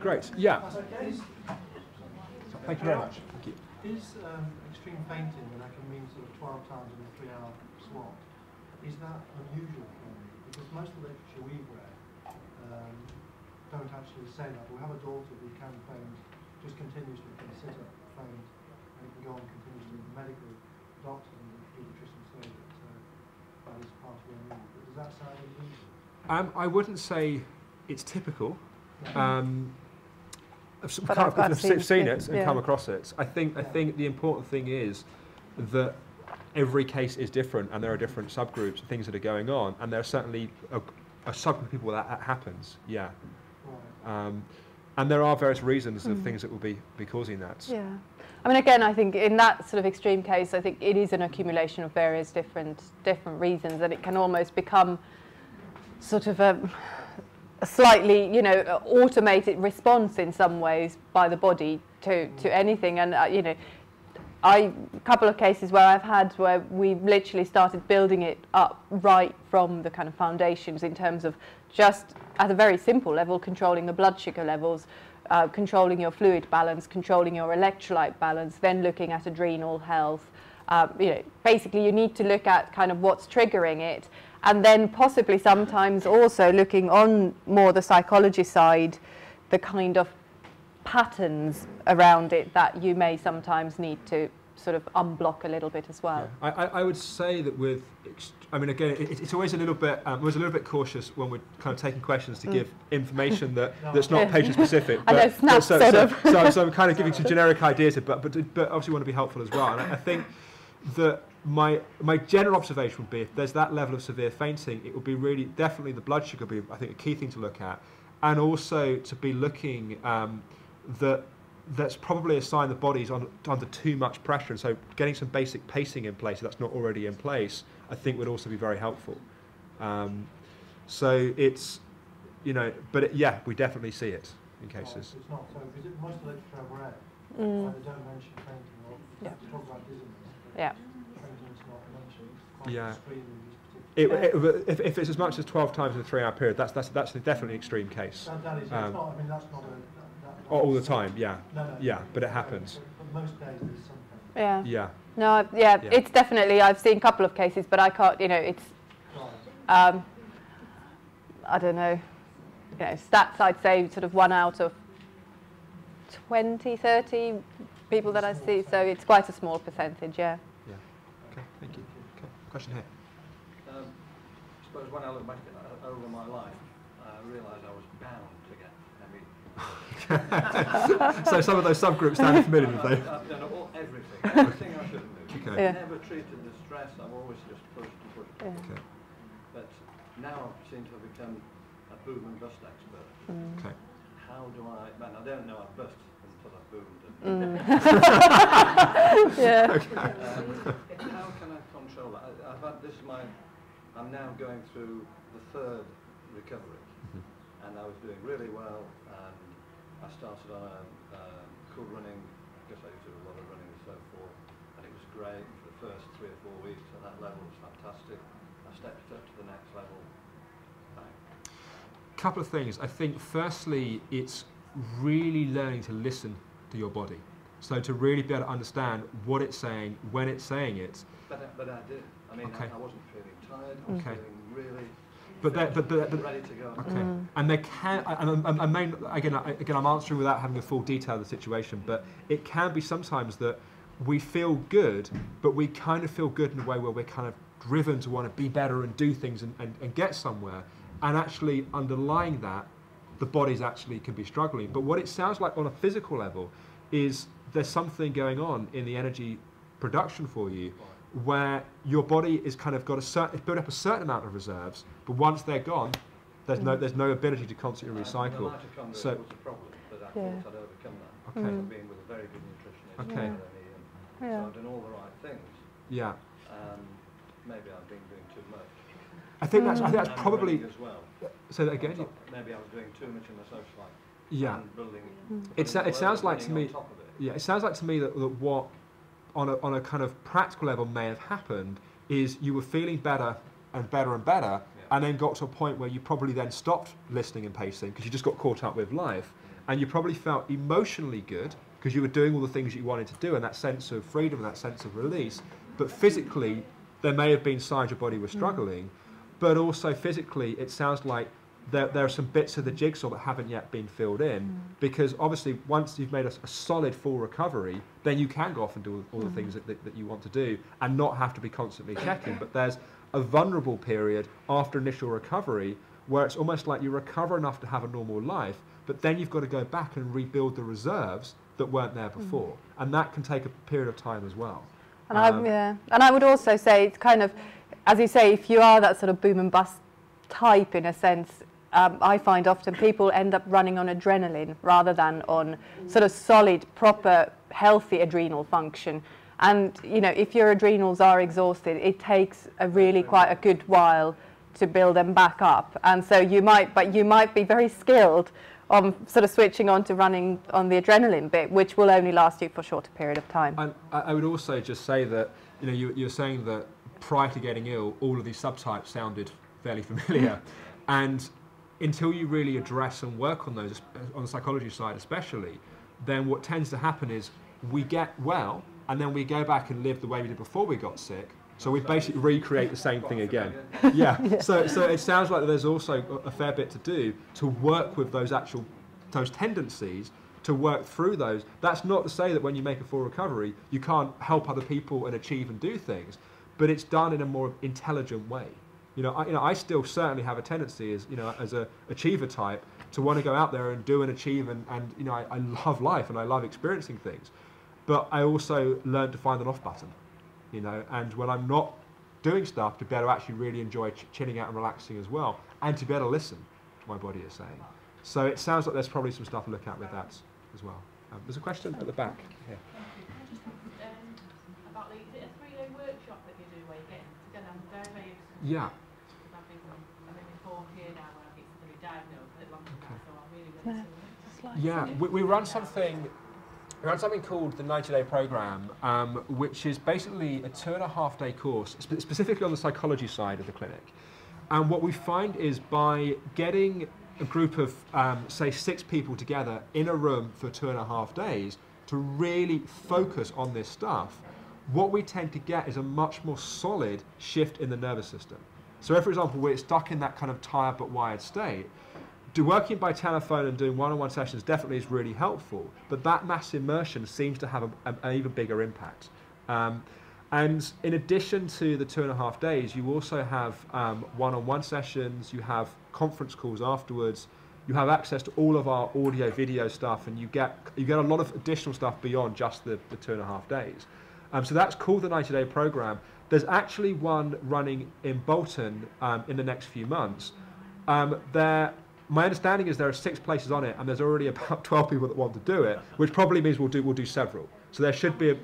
Great. Yeah. Okay. Thank you very much. Thank you. Is extreme fainting, and that can mean sort of 12 times in a 3-hour slot, is that unusual for me? Because most of the literature we've read don't actually say that. We have a daughter who can faint just continuously, can sit up, faint, and it can go on continuously. The medical doctors and the pediatricians say that is part of their need. But does that sound unusual? I wouldn't say it's typical. I've seen it and come across it. I think the important thing is that every case is different, and there are different subgroups and things that are going on, and there are certainly a subgroup of people where that happens. Yeah. And there are various reasons of things that will be causing that. Yeah. I mean, again, I think in that sort of extreme case, I think it is an accumulation of various different reasons, and it can almost become sort of a slightly, automated response in some ways by the body to anything. And, a couple of cases where I've had where we literally started building it up right from the kind of foundations in terms of just at a very simple level, controlling the blood sugar levels, controlling your fluid balance, controlling your electrolyte balance, then looking at adrenal health. Basically you need to look at kind of what's triggering it, and then possibly sometimes also looking on more the psychology side, the kind of patterns around it that you may sometimes need to sort of unblock a little bit as well. Yeah. I would say that with, again, it's always a little bit, was a little bit cautious when we're kind of taking questions to give information that's not patient specific. So I'm kind of giving some generic ideas, but obviously want to be helpful as well. And I think that my general observation would be if there's that level of severe fainting, it would be really definitely the blood sugar would be, I think, a key thing to look at, and also to be looking that's probably a sign the body's under too much pressure, and so getting some basic pacing in place if that's not already in place, I think would also be very helpful. So it's, yeah, we definitely see it in cases. It's not so, because most of the literature I've read, they don't mention fainting or talk about dizziness. Yeah. Fainting is not mentioned. It's quite Yeah. extreme in this particular If it's as much as 12 times in a 3-hour period, that's definitely an extreme case. That is, it's not, that's not all the time, yeah. No. Yeah, but it happens. But most days there's something. Yeah. Yeah. No, yeah, it's definitely, I've seen a couple of cases, but I can't, it's, I don't know, stats I'd say sort of 1 out of 20, 30 people that I see, so it's quite a small percentage, yeah. Yeah. Okay, thank you. Okay, question here. I suppose when I look back at that over my life, I realised I was bound to get ME. So some of those subgroups sound familiar, do they? I've done everything I shouldn't do. Okay. Yeah. Never treated the stress, I've always just pushed and pushed. Yeah. Okay. But now I seem to have become a boom and bust expert. Okay. How do I don't know I've bust until I've boomed. Yeah. How can I control that? I'm now going through the 3rd recovery, and I was doing really well, and I started on a cool running, because I used to do a lot of running and so forth, and it was great for the first 3 or 4 weeks, and that level was fantastic. I stepped up to the next level. Bang. Couple of things. I think firstly, it's really learning to listen to your body. So to really be able to understand what it's saying, when it's saying it. But I did. I mean, Okay. I wasn't feeling tired. I was feeling really but ready to go. Okay. And there can, again, I'm answering without having a full detail of the situation, but it can be sometimes that we feel good, but we kind of feel good in a way where we're kind of driven to want to be better and do things and get somewhere. And actually underlying that, the bodies actually can be struggling. But what it sounds like on a physical level is there's something going on in the energy production for you where your body is kind of got it's built up a certain amount of reserves, but once they're gone, there's no ability to constantly recycle. The So was a problem, but I thought I'd overcome that. Okay. Being with a very good nutritionist. Okay. So I've done all the right things. Yeah. Maybe I've been doing too much. I think that's probably. As well. Say that again. Maybe I was doing too much in the social life. Yeah. And building, It sounds like to me. on top of it. Yeah, it sounds like to me that what on a kind of practical level may have happened is you were feeling better and better and better, and then got to a point where you probably then stopped listening and pacing because you just got caught up with life, and you probably felt emotionally good because you were doing all the things you wanted to do, and that sense of freedom and that sense of release, but physically there may have been signs your body was struggling, but also physically it sounds like there are some bits of the jigsaw that haven't yet been filled in, because obviously once you've made a solid full recovery, then you can go off and do all the things that you want to do and not have to be constantly checking. But there's a vulnerable period after initial recovery where it's almost like you recover enough to have a normal life, but then you've got to go back and rebuild the reserves that weren't there before, and that can take a period of time as well. And I would also say it's kind of, as you say, if you are that sort of boom and bust type in a sense, I find often people end up running on adrenaline rather than on sort of solid, proper, healthy adrenal function. And you know, if your adrenals are exhausted, it takes quite a good while to build them back up. And so you might be very skilled on sort of switching on to running on the adrenaline bit, which will only last you for a shorter period of time. And I would also just say that, you know, you're saying that prior to getting ill, all of these subtypes sounded fairly familiar, and until you really address and work on those, on the psychology side especially, then what tends to happen is we get well and then we go back and live the way we did before we got sick. So we basically recreate the same thing again. Yeah. So it sounds like there's also a fair bit to do to work with those tendencies, to work through those. That's not to say that when you make a full recovery, you can't help other people and achieve and do things, but it's done in a more intelligent way. You know, I still certainly have a tendency as a achiever type to want to go out there and do and achieve, and you know, I love life and I love experiencing things, but I also learned to find an off button, you know, and when I'm not doing stuff, to be able to actually really enjoy chilling out and relaxing as well, and to be able to listen to my body is saying. So it sounds like there's probably some stuff to look at with that as well. There's a question at the back here. About is it a 3-day workshop that you do where you get together? I'm very Yeah. I'm in my 4th year now where I get to be diagnosed at long term, so I'm really ready to Yeah, we run something called the 90-day program, which is basically a 2.5-day course, specifically on the psychology side of the clinic. And what we find is by getting a group of, say, 6 people together in a room for 2.5 days to really focus on this stuff, what we tend to get is a much more solid shift in the nervous system. So if, for example, we're stuck in that kind of tired but wired state, working by telephone and doing one-on-one sessions definitely is really helpful, but that mass immersion seems to have an even bigger impact. And in addition to the 2.5 days, you also have one-on-one sessions, you have conference calls afterwards, you have access to all of our audio, video stuff, and you get a lot of additional stuff beyond just the 2.5 days. So that's called the 90-day program. There's actually one running in Bolton in the next few months. My understanding is there are 6 places on it, and there's already about 12 people that want to do it, which probably means we'll do several. So there should be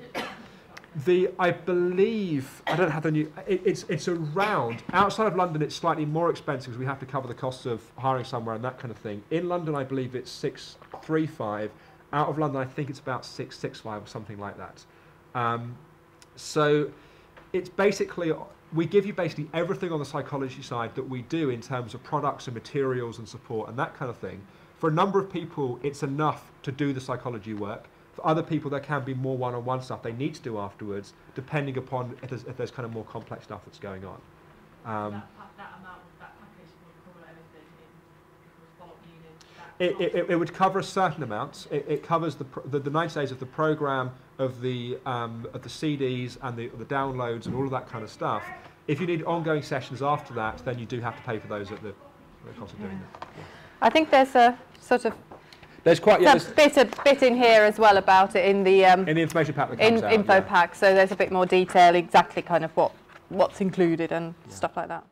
I believe, I don't have the new, it's around, outside of London it's slightly more expensive because we have to cover the costs of hiring somewhere and that kind of thing. In London I believe it's 635, out of London I think it's about 665 or something like that. So it's basically, we give you basically everything on the psychology side that we do in terms of products and materials and support and that kind of thing. For a number of people, it's enough to do the psychology work. For other people, there can be more one-on-one stuff they need to do afterwards, depending upon if there's kind of more complex stuff that's going on. that amount, that package would cover everything in follow-up units? It would cover a certain amount. It covers the 90 days of the program, of the CDs and the downloads and all of that kind of stuff. If you need ongoing sessions after that, then you do have to pay for those at the cost of doing that. Yeah. I think there's a sort of there's quite a bit in here as well about it in the information pack that comes out, info pack. So there's a bit more detail, exactly kind of what's included and stuff like that.